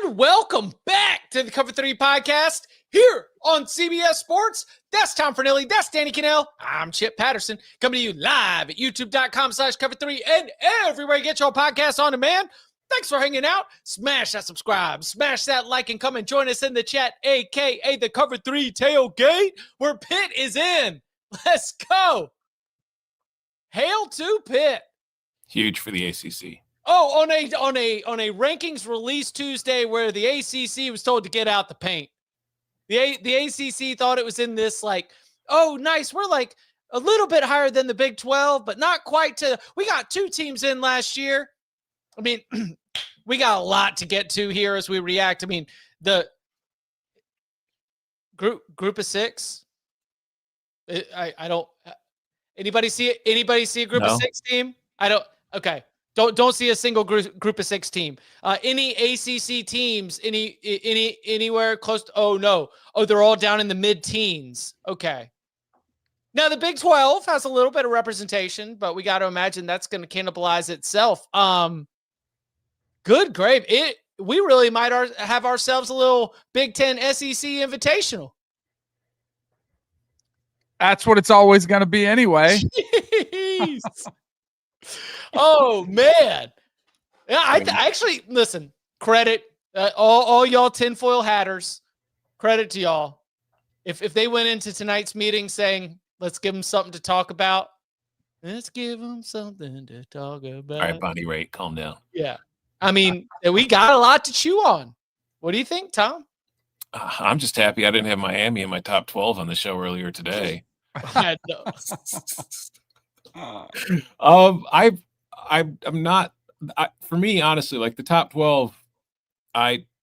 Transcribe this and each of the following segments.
And welcome back to the Cover 3 podcast here on CBS Sports. That's Tom Fornelli. That's Danny Kanell. I'm Chip Patterson coming to you live at youtube.com/cover3 and everywhere you get your podcasts on demand. Thanks for hanging out. Smash that subscribe, smash that like, and come and join us in the chat, a.k.a. the Cover 3 tailgate, where Pitt is in. Let's go. Hail to Pitt. Huge for the ACC. Oh, on a rankings release Tuesday where the ACC was told to get out the paint. The ACC thought it was in this like, oh, nice. We're like a little bit higher than the Big 12, but not quite to. We got two teams in last year. I mean, we got a lot to get to here as we react. I mean, the group of six. I don't. Anybody see it? Anybody see a group of six team? I don't. Okay. Don't see a single group of six team. Any ACC teams, anywhere close to, oh no. Oh, they're all down in the mid-teens. Okay. Now the Big 12 has a little bit of representation, but we got to imagine that's going to cannibalize itself. Good grave. We really might have ourselves a little Big 10 SEC invitational. That's what it's always going to be anyway. Jeez. Oh man. Yeah, I actually listen, credit all y'all tinfoil hatters. Credit to y'all. If they went into tonight's meeting saying, let's give them something to talk about. Let's give them something to talk about. All right, Bonnie Raitt, calm down. Yeah. I mean, we got a lot to chew on. What do you think, Tom? I'm just happy I didn't have Miami in my top 12 on the show earlier today. I'm not. For me, honestly, like the top 12,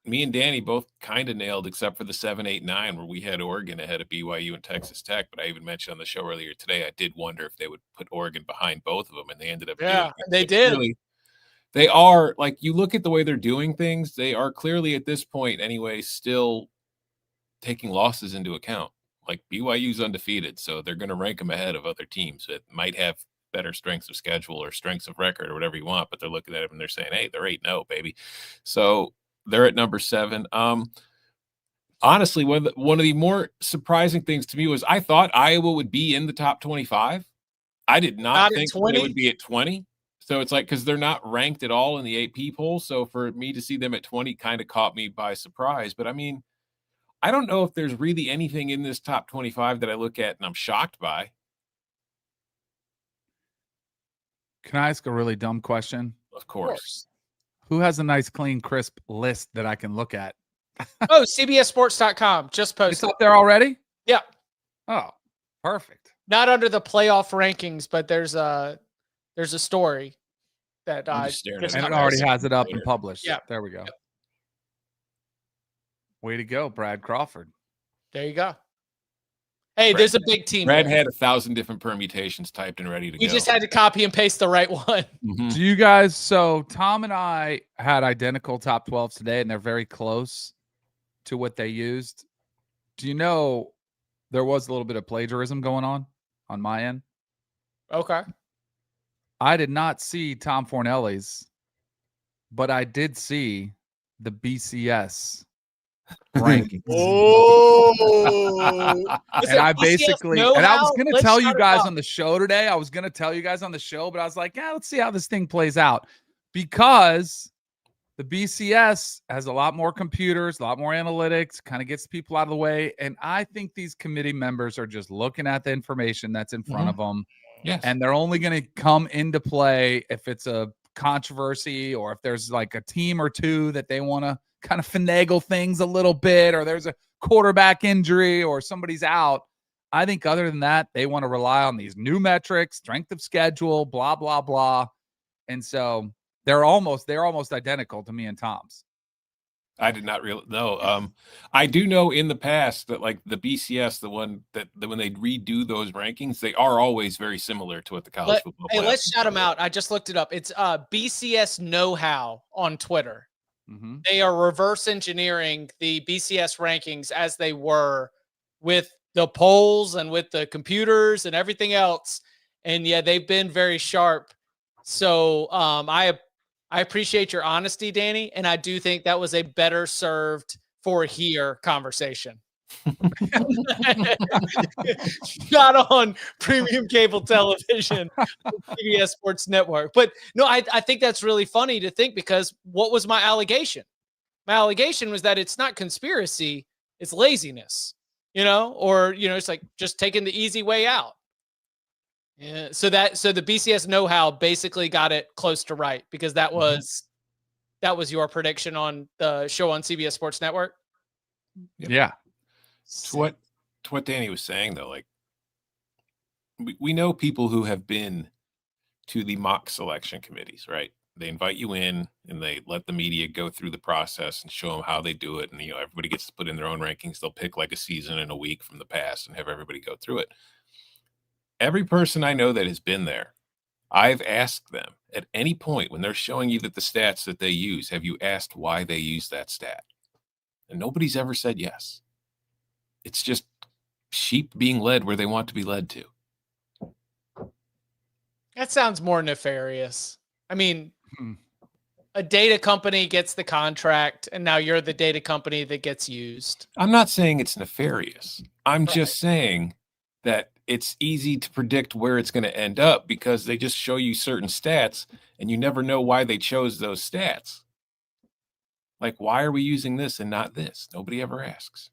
me and Danny both kind of nailed, except for the 7, 8, 9, where we had Oregon ahead of BYU and Texas Tech. But I even mentioned on the show earlier today, I did wonder if they would put Oregon behind both of them, and they ended up. Yeah, doing it. they did. Really, they are, like, you look at the way they're doing things, they are clearly at this point anyway still taking losses into account. Like BYU's undefeated, so they're going to rank them ahead of other teams that might have better strengths of schedule or strengths of record or whatever you want, but they're looking at them and they're saying, hey, they're 8-0, baby. So they're at number 7. Honestly, one of the more surprising things to me was I thought Iowa would be in the top 25. I did not think they would be at 20. So it's like, because they're not ranked at all in the AP poll. So for me to see them at 20 kind of caught me by surprise. But I mean, I don't know if there's really anything in this top 25 that I look at and I'm shocked by. Can I ask a really dumb question? Of course. Who has a nice, clean, crisp list that I can look at? Oh, CBSSports.com. Just posted. It's up there already? Yeah. Oh, perfect. Not under the playoff rankings, but there's a story that and it already has it up and published. Yeah. There we go. Yep. Way to go, Brad Crawford. There you go. Hey, there's a big team. Brad had 1,000 different permutations typed and ready to go. You just had to copy and paste the right one. Mm-hmm. Do you guys, so Tom and I had identical top 12s today, and they're very close to what they used. Do you know there was a little bit of plagiarism going on my end? Okay. I did not see Tom Fornelli's, but I did see the BCS rankings. Oh, and I basically, and I was going to tell you guys on the show today. I was going to tell you guys on the show, but I was like, yeah, let's see how this thing plays out, because the BCS has a lot more computers, a lot more analytics, kind of gets people out of the way. And I think these committee members are just looking at the information that's in front of them. Yes. And they're only going to come into play if it's a controversy or if there's like a team or two that they want to kind of finagle things a little bit, or there's a quarterback injury or somebody's out. I think other than that, they want to rely on these new metrics, strength of schedule, blah, blah, blah. And so they're almost identical to me and Tom's. I did not really know. I do know in the past that like the BCS, the one that when they redo those rankings, they are always very similar to what the college football. Hey, let's shout them out. I just looked it up. It's BCS Know-How on Twitter. Mm-hmm. They are reverse engineering the BCS rankings as they were with the polls and with the computers and everything else. And yeah, they've been very sharp. So I I appreciate your honesty, Danny, and I do think that was a better served for here conversation. Not on premium cable television, CBS Sports Network. But no, I think that's really funny to think, because what was my allegation? My allegation was that it's not conspiracy, it's laziness, or, it's like just taking the easy way out. Yeah. So the BCS know-how basically got it close to right, because that was your prediction on the show on CBS Sports Network. Yep. Yeah. To what Danny was saying, though, like we know people who have been to the mock selection committees, right? They invite you in and they let the media go through the process and show them how they do it. And, everybody gets to put in their own rankings. They'll pick like a season and a week from the past and have everybody go through it. Every person I know that has been there, I've asked them at any point when they're showing you that the stats that they use, have you asked why they use that stat? And nobody's ever said yes. It's just sheep being led where they want to be led to. That sounds more nefarious. I mean, a data company gets the contract, and now you're the data company that gets used. I'm not saying it's nefarious. I'm just saying that it's easy to predict where it's going to end up, because they just show you certain stats and you never know why they chose those stats. Like, why are we using this and not this? Nobody ever asks.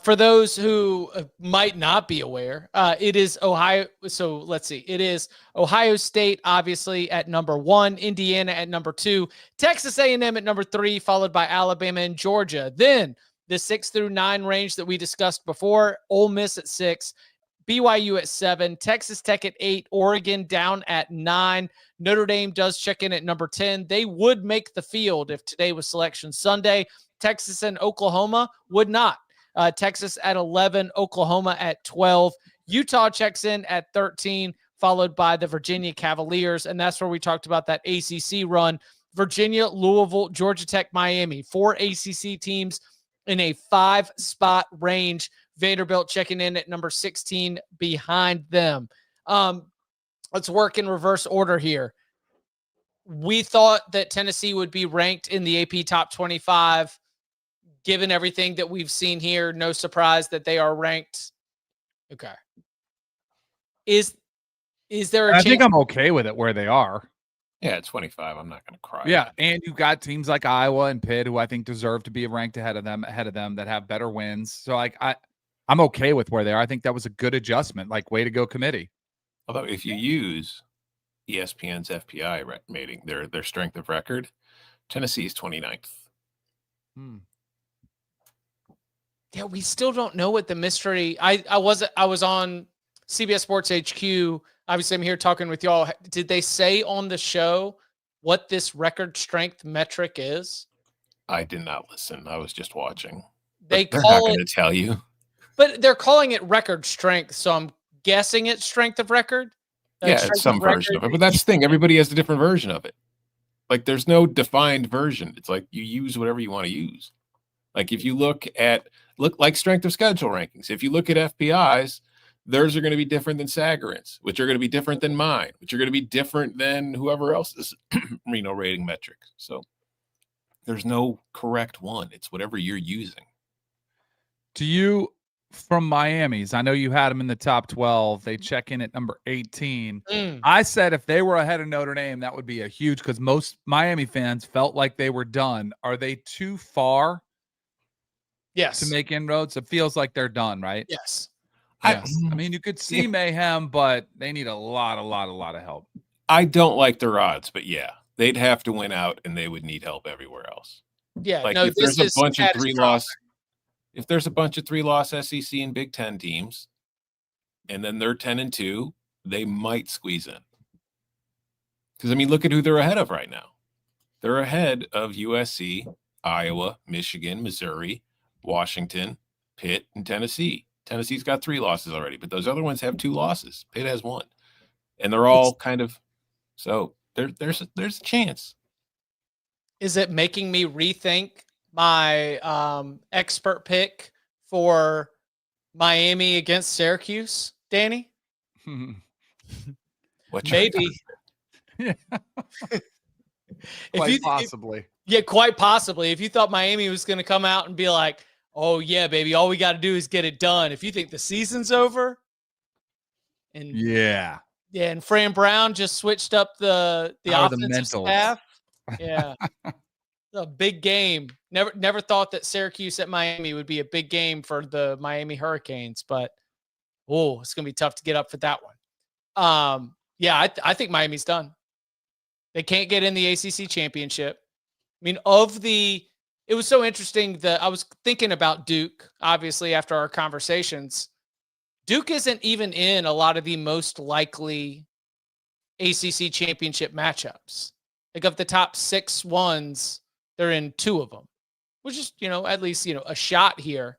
For those who might not be aware, it is Ohio. So let's see. It is Ohio State, obviously, at number 1, Indiana at number 2, Texas A&M at number 3, followed by Alabama and Georgia. Then the 6 through 9 range that we discussed before, Ole Miss at 6, BYU at 7, Texas Tech at 8, Oregon down at 9. Notre Dame does check in at number 10. They would make the field if today was Selection Sunday. Texas and Oklahoma would not. Texas at 11, Oklahoma at 12. Utah checks in at 13, followed by the Virginia Cavaliers. And that's where we talked about that ACC run. Virginia, Louisville, Georgia Tech, Miami. 4 ACC teams in a 5-spot range. Vanderbilt checking in at number 16 behind them. Let's work in reverse order here. We thought that Tennessee would be ranked in the AP top 25. Given everything that we've seen here, no surprise that they are ranked. Okay. Is there a chance? I think I'm okay with it where they are. Yeah, at 25, I'm not going to cry. Yeah, and you've got teams like Iowa and Pitt, who I think deserve to be ranked ahead of them, that have better wins. So I'm okay with where they are. I think that was a good adjustment. Like, way to go, committee. Although if you use ESPN's FPI rating, their strength of record, Tennessee is 29th. Yeah, we still don't know what the mystery. I was on CBS Sports HQ. Obviously, I'm here talking with y'all. Did they say on the show what this record strength metric is? I did not listen. I was just watching. They're not going to tell you. But they're calling it record strength, so I'm guessing it's strength of record. Yeah, it's some version of it. But that's the thing. Everybody has a different version of it. Like, there's no defined version. It's like you use whatever you want to use. Like, if you look like strength of schedule rankings, if you look at FPIs, theirs are going to be different than Sagarin's, which are going to be different than mine, which are going to be different than whoever else's rating metric. So there's no correct one. It's whatever you're using. Do you, from Miami's, I know you had them in the top 12. They check in at number 18. I said if they were ahead of Notre Dame, that would be a huge, because most Miami fans felt like they were done. Are they too far? Yes. To make inroads? It feels like they're done, right? Yes. Yes. I mean, you could see mayhem, but they need a lot of help. I don't like their odds, but yeah, they'd have to win out and they would need help everywhere else. Yeah. Like, no, if there's a bunch of 3-loss SEC and Big Ten teams, and then they're 10-2, they might squeeze in. Because, I mean, look at who they're ahead of right now. They're ahead of USC, Iowa, Michigan, Missouri, Washington, Pitt, and Tennessee. Tennessee's got 3 losses already, but those other ones have 2 losses. Pitt has 1. And they're all kind of, so there's a chance. Is it making me rethink my expert pick for Miami against Syracuse, Danny? What Maybe. Quite possibly. Yeah, quite possibly. If you thought Miami was going to come out and be like, "Oh yeah, baby, all we got to do is get it done." If you think the season's over, and Yeah. and Fran Brown just switched up the How are the offensive mentals? staff. Yeah, a big game. Never thought that Syracuse at Miami would be a big game for the Miami Hurricanes, but it's going to be tough to get up for that one. Yeah, I think Miami's done. They can't get in the ACC championship. I mean, it was so interesting that I was thinking about Duke, obviously, after our conversations. Duke isn't even in a lot of the most likely ACC championship matchups. Like of the top 6 ones, they're in 2 of them, which is, at least, a shot here.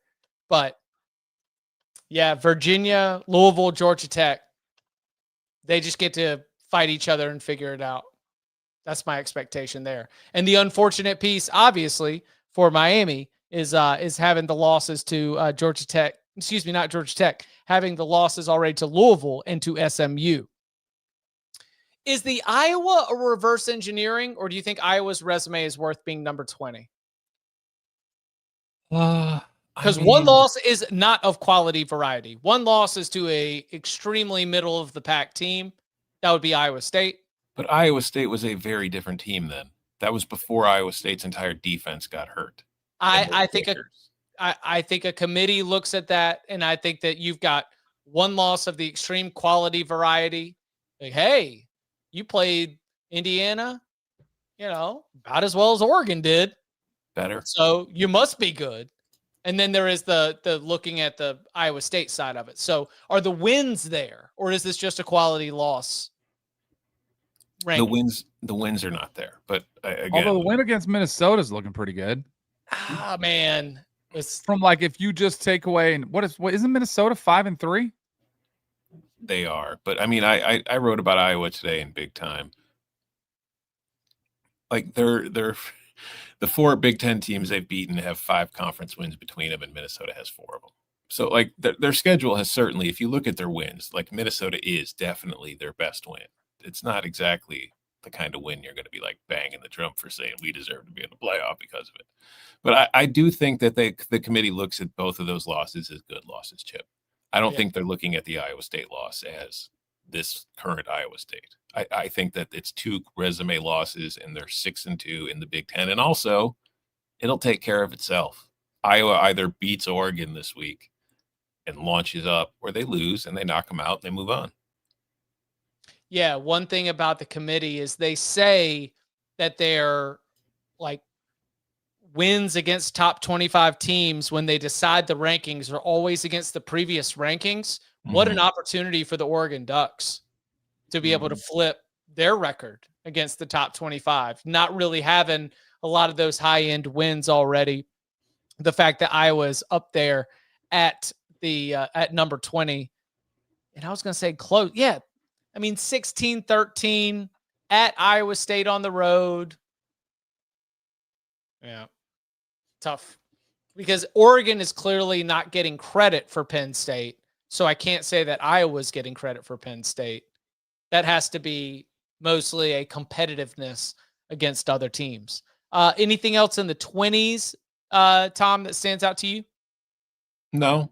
But yeah, Virginia, Louisville, Georgia Tech, they just get to fight each other and figure it out. That's my expectation there. And the unfortunate piece, obviously, for Miami is having the losses to Georgia Tech. Excuse me, not Georgia Tech. Having the losses already to Louisville and to SMU. Is the Iowa a reverse engineering, or do you think Iowa's resume is worth being number 20? Because one loss is not of quality variety. One loss is to a extremely middle of the pack team. That would be Iowa State. But Iowa State was a very different team then. That was before Iowa State's entire defense got hurt. I think a committee looks at that, and I think that you've got one loss of the extreme quality variety. Like, hey, you played Indiana, about as well as Oregon did. Better. So you must be good. And then there is the looking at the Iowa State side of it. So are the wins there, or is this just a quality loss? Ranking? The wins are not there. But again, although the win against Minnesota is looking pretty good. Man. It's from if you just take away, and what isn't Minnesota 5-3? They are, but I mean, I wrote about Iowa today in Big Time. They're the 4 Big Ten teams they've beaten have 5 conference wins between them, and Minnesota has 4 of them. So their schedule has certainly, if you look at their wins, Minnesota is definitely their best win. It's not exactly the kind of win you're going to be banging the drum for saying we deserve to be in the playoff because of it. But I do think that the committee looks at both of those losses as good losses, Chip. I don't think they're looking at the Iowa State loss as this current Iowa State. I think that it's 2 resume losses, and they're 6-2 in the Big Ten. And also, it'll take care of itself. Iowa either beats Oregon this week and launches up, or they lose and they knock them out and they move on. Yeah, one thing about the committee is they say that they're wins against top 25 teams when they decide the rankings are always against the previous rankings. What an opportunity for the Oregon Ducks to be able to flip their record against the top 25, not really having a lot of those high-end wins already. The fact that Iowa is up there at number 20, and I was going to say close. Yeah. I mean, 16-13 at Iowa State on the road. Yeah. Tough. Because Oregon is clearly not getting credit for Penn State. So I can't say that Iowa's getting credit for Penn State. That has to be mostly a competitiveness against other teams. Anything else in the 20s, Tom, that stands out to you? No.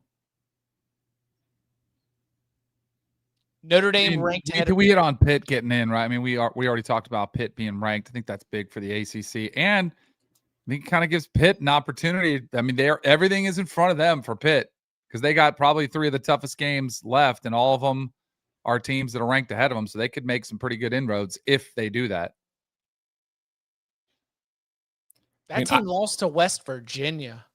Notre Dame ranked. We hit on Pitt getting in, right? I mean, we already talked about Pitt being ranked. I think that's big for the ACC, and I think it kind of gives Pitt an opportunity. I mean, everything is in front of them for Pitt because they got probably 3 of the toughest games left, and all of them are teams that are ranked ahead of them, so they could make some pretty good inroads if they do that. That team lost to West Virginia.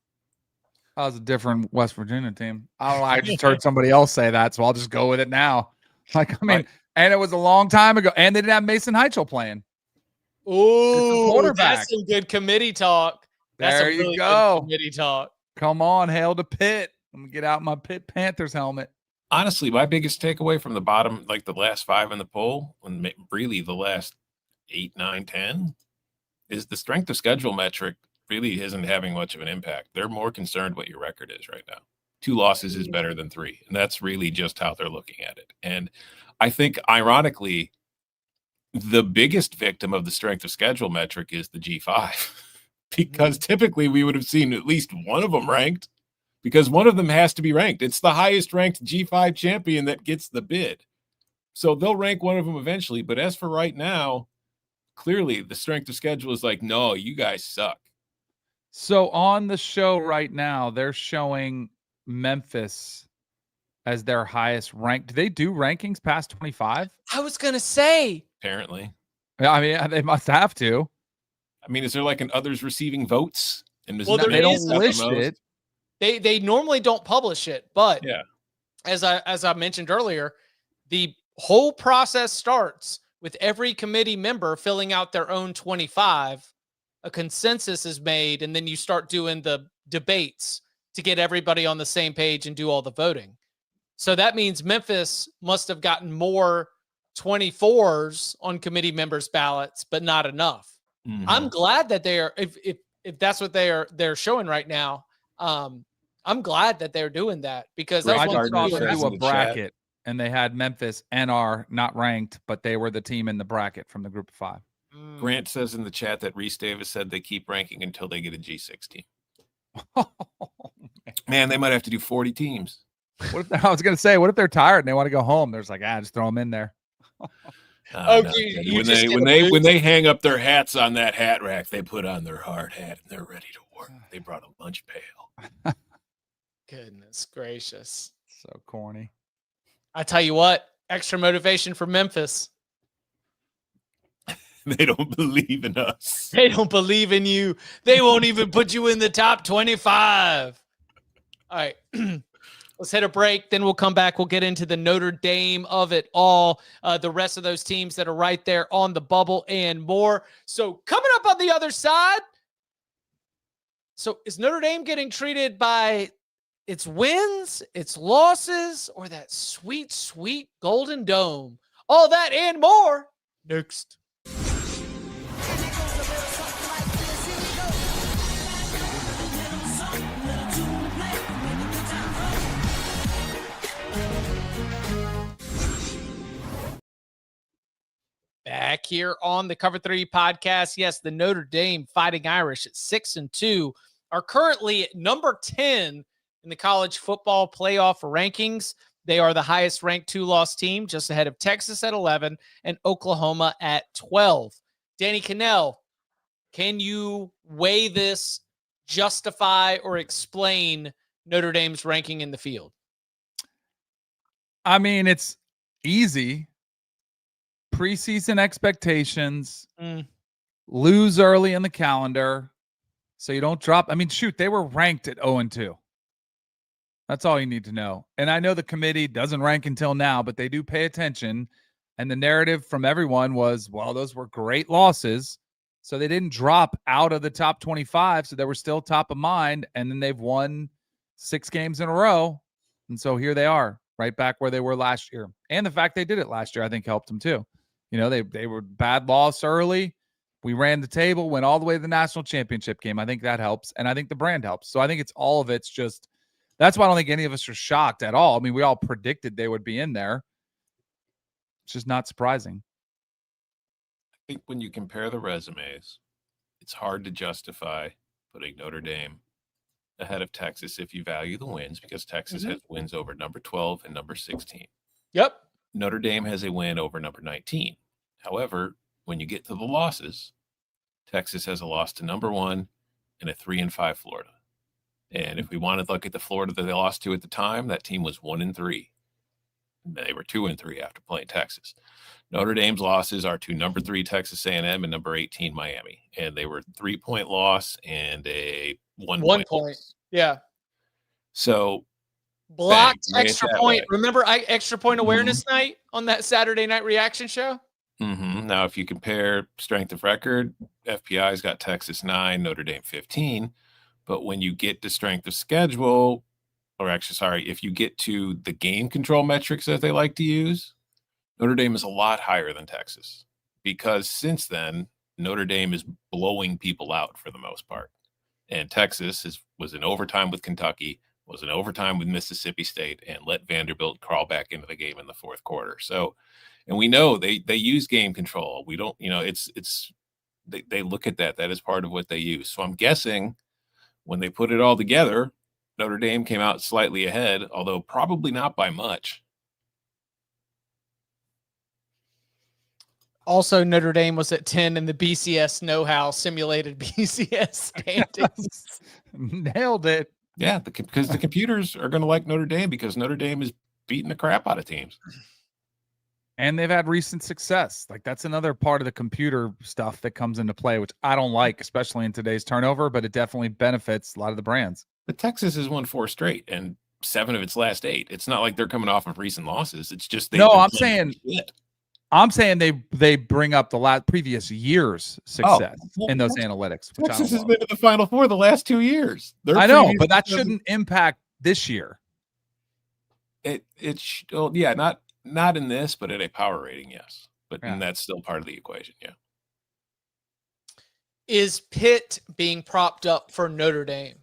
That was a different West Virginia team. I don't know. I just heard somebody else say that, so I'll just go with it now. And it was a long time ago, and they didn't have Mason Heichel playing. Ooh, that's some good committee talk. That's there really you go. Committee talk. Come on, hail to Pitt. Let me get out my Pitt Panthers helmet. Honestly, my biggest takeaway from the bottom, the last 5 in the poll, and really the last 8, 9, 10, is the strength of schedule metric really isn't having much of an impact. They're more concerned what your record is right now. 2 losses is better than 3. And that's really just how they're looking at it. And I think, ironically, the biggest victim of the strength of schedule metric is the G5, because typically we would have seen at least one of them ranked, because one of them has to be ranked. It's the highest ranked G5 champion that gets the bid. So they'll rank one of them eventually. But as for right now, clearly the strength of schedule is like, no, you guys suck. So on the show right now, they're showing Memphis as their highest ranked. Do they do rankings past 25? I was going to say. Apparently. Yeah, I mean, they must have to. I mean, is there like an others receiving votes? And Well, they don't list it. They normally don't publish it, but yeah, as I mentioned earlier, the whole process starts with every committee member filling out their own 25. A consensus is made, and then you start doing the debates to get everybody on the same page and do all the voting. So that means Memphis must have gotten more 24s on committee members' ballots, but not enough. Mm-hmm. I'm glad that they are, if that's what they're showing right now. I'm glad that they're doing that, because I that's just saw them says do in a the bracket, and they had Memphis NR not ranked, but they were the team in the bracket from the group of 5. Grant says in the chat that Reese Davis said they keep ranking until they get a G6 team. Man, they might have to do 40 teams. What if I was going to say, what if they're tired and they want to go home? There's like, just throw them in there. When they hang up their hats on that hat rack, they put on their hard hat and they're ready to work. They brought a lunch pail. Goodness gracious. So corny. I tell you what, extra motivation for Memphis. They don't believe in us. They don't believe in you. They won't even put you in the top 25. All right. Let's hit a break. Then we'll come back. We'll get into the Notre Dame of it all, the rest of those teams that are right there on the bubble and more. So coming up on the other side. So is Notre Dame getting treated by its wins, its losses, or that sweet, sweet Golden Dome? All that and more next. Back here on the Cover 3 podcast. Yes, the Notre Dame Fighting Irish at 6-2 are currently at number 10 in the college football playoff rankings. They are the highest ranked 2-loss team, just ahead of Texas at 11 and Oklahoma at 12. Danny Kanell, can you weigh this, justify, or explain Notre Dame's ranking in the field? I mean, it's easy. Preseason expectations, lose early in the calendar so you don't drop. I mean, shoot, they were ranked at 0-2. That's all you need to know. And I know the committee doesn't rank until now, but they do pay attention. And the narrative from everyone was, well, those were great losses. So they didn't drop out of the top 25. So they were still top of mind. And then they've won 6 games in a row. And so here they are, right back where they were last year. And the fact they did it last year, I think, helped them too. You know, they were bad loss early. We ran the table, went all the way to the national championship game. I think that helps. And I think the brand helps. So I think it's all of it's just, that's why I don't think any of us are shocked at all. I mean, we all predicted they would be in there. It's just not surprising. I think when you compare the resumes, it's hard to justify putting Notre Dame ahead of Texas if you value the wins, because Texas has wins over number 12 and number 16. Yep. Notre Dame has a win over number 19. However, when you get to the losses, Texas has a loss to number 1 and a 3-5 Florida. And if we want to look at the Florida that they lost to at the time, that team was 1-3. They were 2-3 after playing Texas. Notre Dame's losses are to number 3 Texas A&M and number 18 Miami, and they were 3-point loss and a 1 point. Loss. Yeah. So blocked extra point. Remember extra point awareness night on that Saturday night reaction show? Now, if you compare strength of record, FPI's got Texas 9, Notre Dame 15. But when you get to strength of schedule, or actually, sorry, if you get to the game control metrics that they like to use, Notre Dame is a lot higher than Texas, because since then, Notre Dame is blowing people out for the most part. And Texas was in overtime with Kentucky, was in overtime with Mississippi State, and let Vanderbilt crawl back into the game in the fourth quarter. So And we know they use game control. We don't, they look at that. That is part of what they use. So I'm guessing when they put it all together, Notre Dame came out slightly ahead, although probably not by much. Also, Notre Dame was at 10 in the BCS know-how simulated BCS standings. Nailed it. Yeah, because the computers are going to like Notre Dame because Notre Dame is beating the crap out of teams. And they've had recent success. Like that's another part of the computer stuff that comes into play, which I don't like, especially in today's turnover, but it definitely benefits a lot of the brands. But Texas has won 4 straight and 7 of its last 8. It's not like they're coming off of recent losses. It's just I'm saying they bring up the previous year's success in those analytics. Texas has been to the Final Four the last 2 years. I know, but that shouldn't impact this year. Not in this, but at a power rating, yes. But and that's still part of the equation, yeah. Is Pitt being propped up for Notre Dame?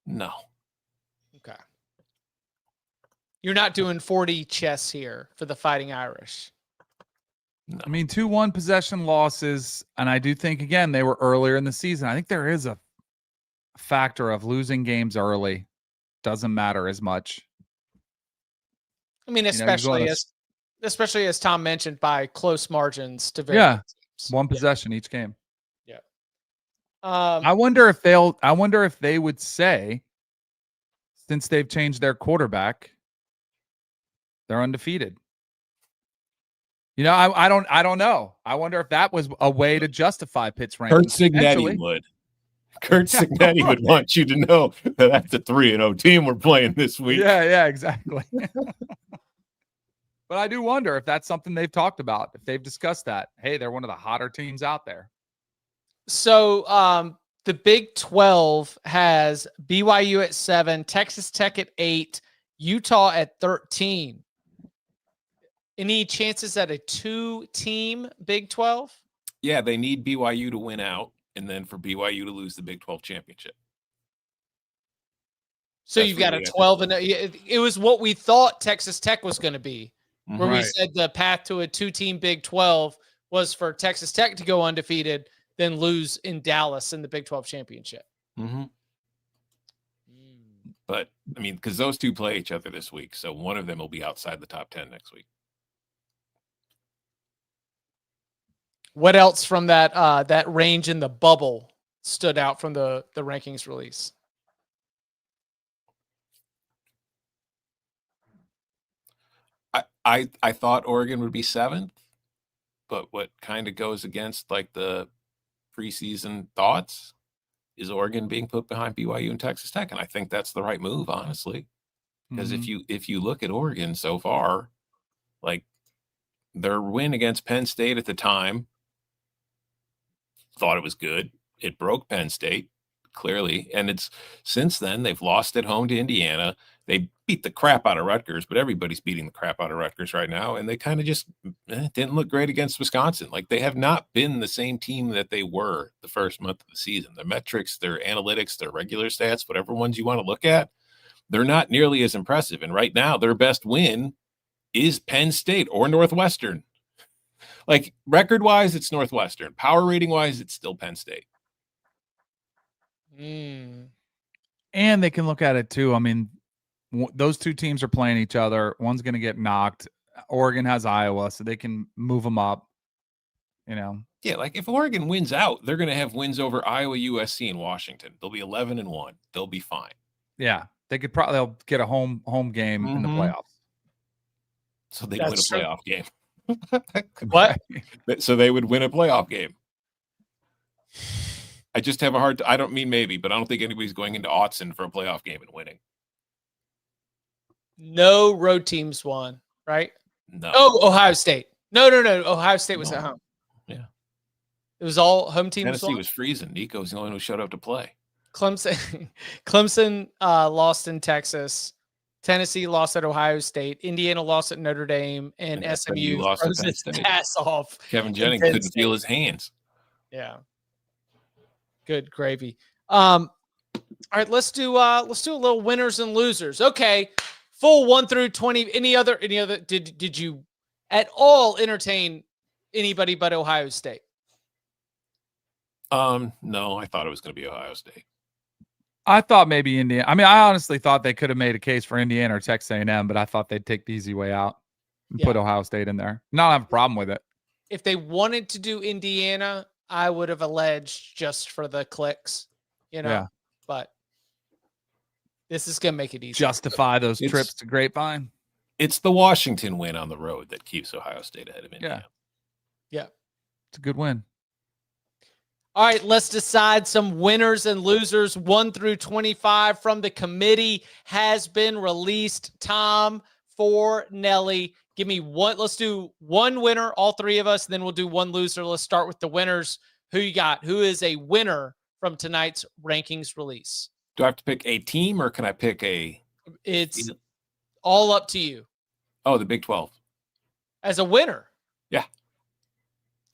No. Okay. You're not doing 40 chess here for the Fighting Irish. No. I mean, 2-1 possession losses, and I do think, again, they were earlier in the season. I think there is a factor of losing games early. Doesn't matter as much. I mean, especially as Tom mentioned, by close margins to very teams. One possession each game. Yeah. I wonder if they would say, since they've changed their quarterback, they're undefeated. I don't know. I wonder if that was a way to justify Pitt's ranking. Kurt Cignetti would. Kurt Cignetti would want you to know that that's a 3-0 team we're playing this week. Yeah, exactly. But I do wonder if that's something they've talked about, if they've discussed that. Hey, they're one of the hotter teams out there. So the Big 12 has BYU at 7, Texas Tech at 8, Utah at 13. Any chances at a 2-team Big 12? Yeah, they need BYU to win out and then for BYU to lose the Big 12 championship. So you've got a 12 and it was what we thought Texas Tech was going to be, where we said the path to a 2-team Big 12 was for Texas Tech to go undefeated, then lose in Dallas in the Big 12 championship. Mm-hmm. But I mean, because those two play each other this week, so one of them will be outside the top 10 next week. What else from that range in the bubble stood out from the rankings release? I thought Oregon would be 7th, but what kind of goes against like the preseason thoughts is Oregon being put behind BYU and Texas Tech, and I think that's the right move, honestly. Because if you look at Oregon so far, like their win against Penn State at the time, thought it was good. It broke Penn State, clearly. And it's since then they've lost at home to Indiana. They beat the crap out of Rutgers, but everybody's beating the crap out of Rutgers right now. And they kind of just didn't look great against Wisconsin. Like they have not been the same team that they were the first month of the season. Their metrics, their analytics, their regular stats, whatever ones you want to look at, they're not nearly as impressive. And right now their best win is Penn State or Northwestern. Like record-wise, it's Northwestern. Power rating-wise, it's still Penn State. And they can look at it too. I mean, those two teams are playing each other. One's going to get knocked. Oregon has Iowa, so they can move them up. Yeah, like if Oregon wins out, they're going to have wins over Iowa, USC, and Washington. They'll be 11-1. They'll be fine. Yeah, they'll get a home game in the playoffs. So they win a playoff game. What? So they would win a playoff game. I just have I don't mean maybe, but I don't think anybody's going into Autzen for a playoff game and winning. No road teams won, right? No. Oh, Ohio State. No. Ohio State was at home. Yeah. It was all home teams. Tennessee was freezing. Nico was the only one who showed up to play. Clemson lost in Texas. Tennessee lost at Ohio State. Indiana lost at Notre Dame, and SMU lost froze its ass off. Kevin Jennings couldn't feel his hands. Yeah. Good gravy. All right, let's do a little winners and losers. Okay, full 1 through 20. Any other? Did you at all entertain anybody but Ohio State? No, I thought it was going to be Ohio State. I thought maybe Indiana. I mean, I honestly thought they could have made a case for Indiana or Texas A&M, but I thought they'd take the easy way out and put Ohio State in there. Not have a problem with it. If they wanted to do Indiana, I would have alleged just for the clicks, Yeah. But this is going to make it easy. Justify those trips to Grapevine. It's the Washington win on the road that keeps Ohio State ahead of Indiana. Yeah. It's a good win. All right, let's decide some winners and losers. 1 through 25 from the committee has been released. Tom Fornelli, give me one. Let's do one winner, all three of us, then we'll do one loser. Let's start with the winners. Who you got? Who is a winner from tonight's rankings release? Do I have to pick a team or can I pick a? It's all up to you. Oh, the Big 12. As a winner. Yeah.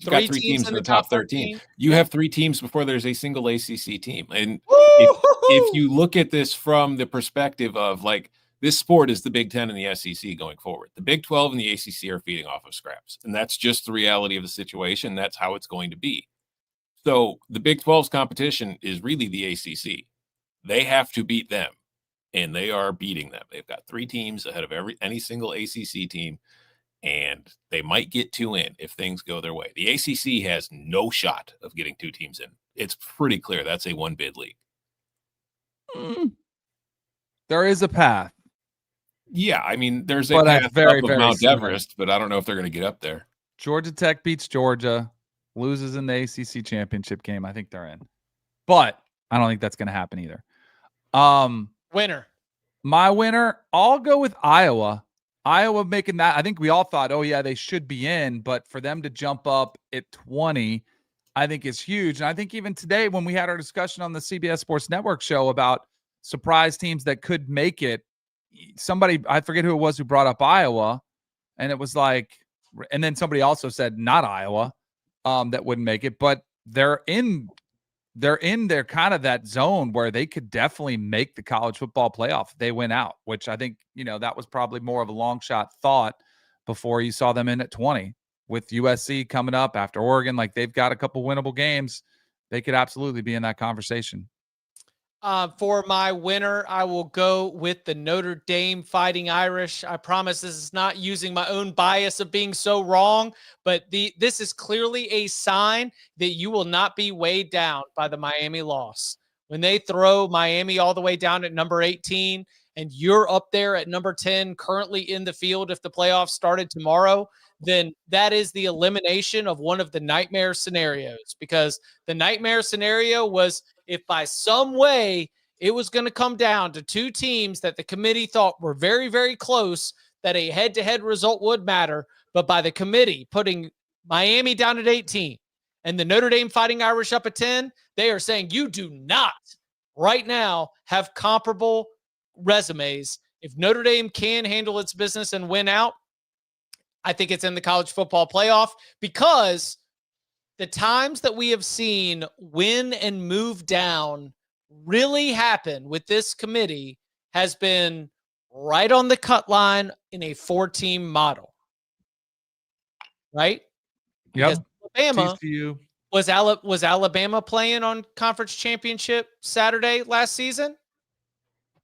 You've got three teams in the top 13. You have three teams before there's a single ACC team. And if you look at this from the perspective of like this sport is the Big 10 and the SEC going forward, the Big 12 and the ACC are feeding off of scraps. And that's just the reality of the situation. That's how it's going to be. So the Big 12's competition is really the ACC. They have to beat them, and they are beating them. They've got three teams ahead of any single ACC team, and they might get two in if things go their way. The ACC has no shot of getting two teams in. It's pretty clear that's a one-bid league. There is a path. Yeah, I mean, there's a path up of Mount Everest, but I don't know if they're going to get up there. Georgia Tech beats Georgia, loses in the ACC championship game. I think they're in. But I don't think that's going to happen either. Winner. My winner, I'll go with Iowa. Iowa making that. I think we all thought, oh, yeah, they should be in. But for them to jump up at 20, I think is huge. And I think even today when we had our discussion on the CBS Sports Network show about surprise teams that could make it, somebody, I forget who it was who brought up Iowa. And it was like, and then somebody also said not Iowa that wouldn't make it. But they're in their kind of that zone where they could definitely make the college football playoff if they win out, which I think, that was probably more of a long shot thought before you saw them in at 20 with USC coming up after Oregon. Like they've got a couple winnable games. They could absolutely be in that conversation. For my winner, I will go with the Notre Dame Fighting Irish. I promise this is not using my own bias of being so wrong, but this is clearly a sign that you will not be weighed down by the Miami loss. When they throw Miami all the way down at number 18 and you're up there at number 10 currently in the field if the playoffs started tomorrow, then that is the elimination of one of the nightmare scenarios, because the nightmare scenario was if by some way it was going to come down to two teams that the committee thought were very, very close, that a head-to-head result would matter. But by the committee putting Miami down at 18 and the Notre Dame Fighting Irish up at 10, they are saying you do not right now have comparable resumes. If Notre Dame can handle its business and win out, I think it's in the college football playoff, because the times that we have seen win and move down really happen with this committee has been right on the cut line in a 4-team model. Right? Yep. Alabama was Alabama playing on conference championship Saturday last season?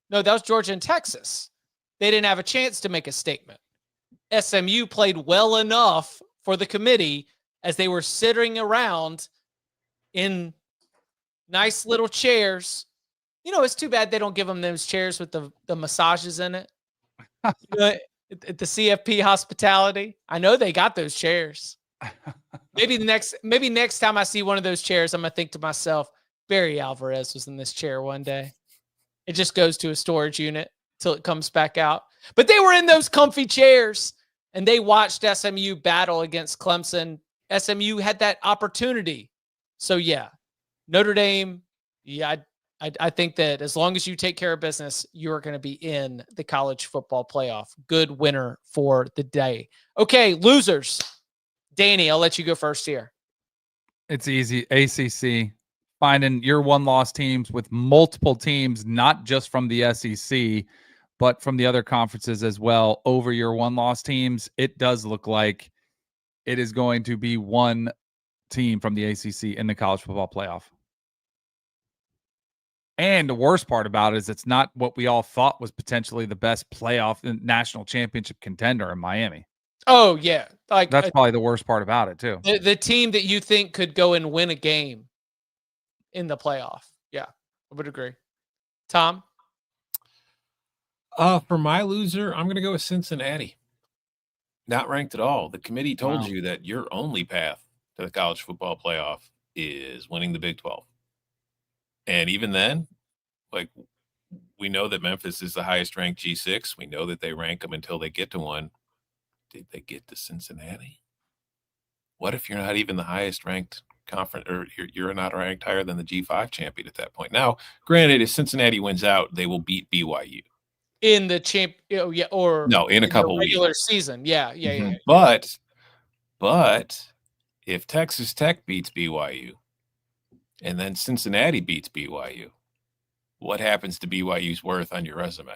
No, that was Georgia and Texas. They didn't have a chance to make a statement. SMU played well enough for the committee as they were sitting around in nice little chairs. It's too bad they don't give them those chairs with the massages in it. At the CFP hospitality. I know they got those chairs. Maybe next time I see one of those chairs, I'm going to think to myself, Barry Alvarez was in this chair one day. It just goes to a storage unit till it comes back out. But they were in those comfy chairs and they watched SMU battle against Clemson. SMU had that opportunity. So yeah, Notre Dame. Yeah, I think that as long as you take care of business, you're going to be in the college football playoff. Good winner for the day. Okay, losers. Danny, I'll let you go first here. It's easy. ACC. finding your one-loss teams with multiple teams, not just from the SEC, but from the other conferences as well, over your one-loss teams, it does look like it is going to be one team from the ACC in the college football playoff. And the worst part about it is it's not what we all thought was potentially the best playoff national championship contender in Miami. Oh, yeah. Like that's probably the worst part about it, too. The team that you think could go and win a game in the playoff. Yeah, I would agree. Tom? For my loser, I'm going to go with Cincinnati. Not ranked at all. The committee told you that your only path to the college football playoff is winning the Big 12. And even then, like, we know that Memphis is the highest ranked G6. We know that they rank them until they get to one. Did they get to Cincinnati? What if you're not even the highest ranked conference, or you're not ranked higher than the G5 champion at that point? Now, granted, if Cincinnati wins out, they will beat BYU in the champ. Yeah, or no, in a couple regular weeks. season. Yeah. But if Texas Tech beats BYU and then Cincinnati beats BYU, what happens to BYU's worth on your resume?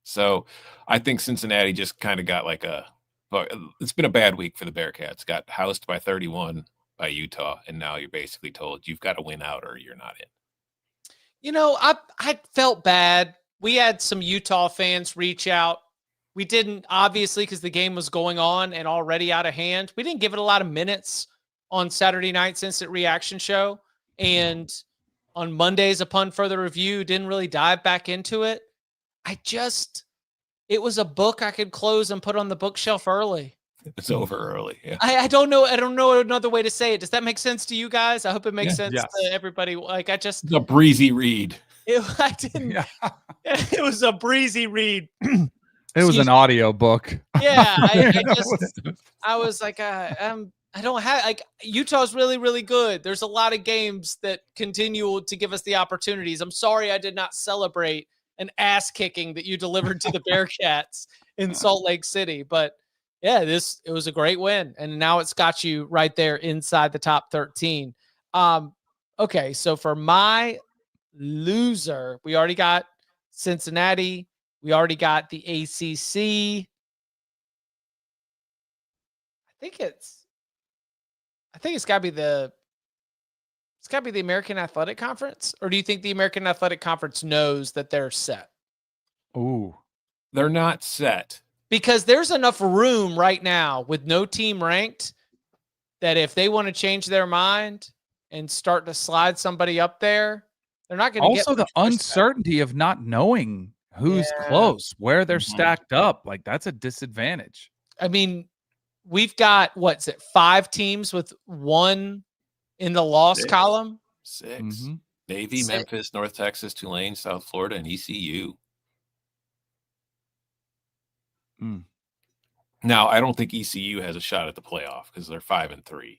So I think Cincinnati just kind of got like it's been a bad week for the Bearcats. Got housed by 31 by Utah, and now you're basically told you've got to win out or you're not in. You know, I felt bad. We had some Utah fans reach out. We didn't, obviously, because the game was going on and already out of hand. We didn't give it a lot of minutes on Saturday night's Instant Reaction show. And on Mondays, upon further review, didn't really dive back into it. It was a book I could close and put on the bookshelf early. It's over early. Yeah. I don't know another way to say it. Does that make sense to you guys? I hope it makes sense to everybody. Like, it's a breezy read. It was a breezy read. It was an audio book. Yeah. I was like, I don't have, like, Utah's really, really good. There's a lot of games that continue to give us the opportunities. I'm sorry I did not celebrate an ass kicking that you delivered to the Bearcats in Salt Lake City. But yeah, it was a great win. And now it's got you right there inside the top 13. Okay. So for my loser, we already got Cincinnati. We already got the ACC. I think it's got to be the American Athletic Conference, or do you think the American Athletic Conference knows that they're set? Ooh, they're not set. Because there's enough room right now with no team ranked that if they want to change their mind and start to slide somebody up there, they're not going to get also the uncertainty of not knowing who's close, where they're stacked up. Like, that's a disadvantage. I mean, we've got, 5 teams with one in the loss column? 6. Mm-hmm. Navy, 6. Memphis, North Texas, Tulane, South Florida, and ECU. Now, I don't think ECU has a shot at the playoff because they're 5-3.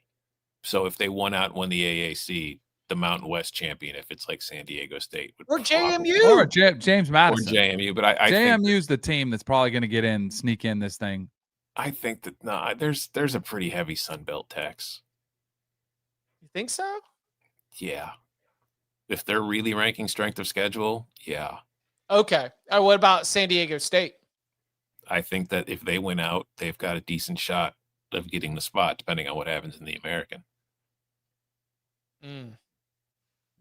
So if they won out and won the AAC, the Mountain West champion, if it's like San Diego State, or JMU, or James Madison, or JMU. But I JMU's the team that's probably going to sneak in this thing. I think that there's a pretty heavy Sun Belt tax. You think so? Yeah. If they're really ranking strength of schedule, yeah. Okay. What about San Diego State? I think that if they win out, they've got a decent shot of getting the spot, depending on what happens in the American. I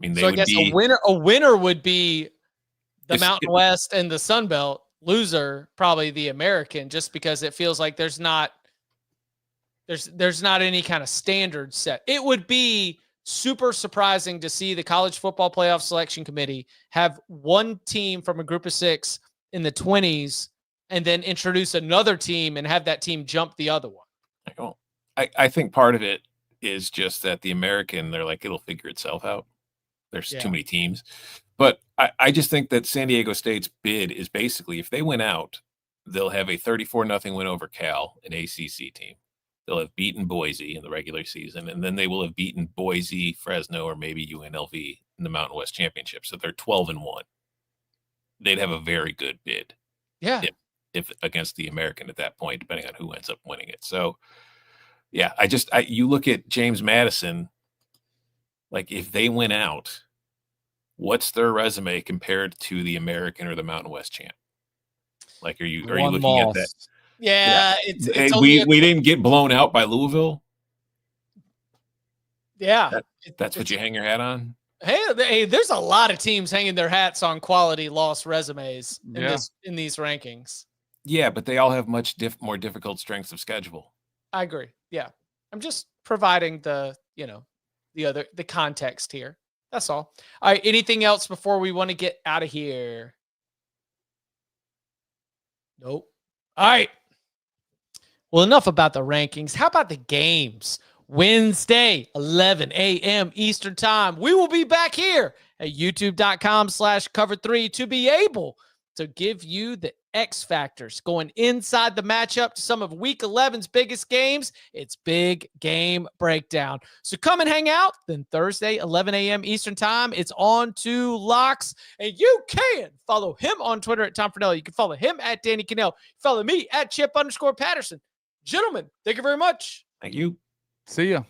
mean, so I guess a winner would be the Mountain West and the Sun Belt. Loser, probably the American, just because it feels like there's not any kind of standard set. It would be super surprising to see the College Football Playoff Selection Committee have one team from a group of 6 in the 20s and then introduce another team and have that team jump the other one. I think part of it is just that the American, they're like, it'll figure itself out. There's too many teams. But I just think that San Diego State's bid is basically, if they win out, they'll have a 34-0 win over Cal, an ACC team. They'll have beaten Boise in the regular season, and then they will have beaten Boise, Fresno, or maybe UNLV in the Mountain West Championship. So they're 12-1. They'd have a very good bid. Yeah. If against the American at that point, depending on who ends up winning it. So, yeah, you look at James Madison, like if they win out, what's their resume compared to the American or the Mountain West champ? Like, are you One looking loss. at that? Yeah, it's Hey, only we didn't get blown out by Louisville. yeah. That's what you hang your hat on. Hey, there's a lot of teams hanging their hats on quality loss resumes in these rankings. Yeah, but they all have much more difficult strengths of schedule. I agree. Yeah, I'm just providing the context here. That's all. All right. Anything else before we want to get out of here? Nope. All right. Well, enough about the rankings. How about the games? Wednesday, 11 a.m. Eastern time. We will be back here at youtube.com/cover3 to be able to give you the X factors going inside the matchup to some of Week 11's biggest games. It's big game breakdown. So come and hang out. Then Thursday, 11 a.m. Eastern time, it's on to Locks. And you can follow him on Twitter at Tom Fornelli. You can follow him at Danny Kanell. Follow me at Chip_Patterson. Gentlemen, thank you very much. Thank you. See ya.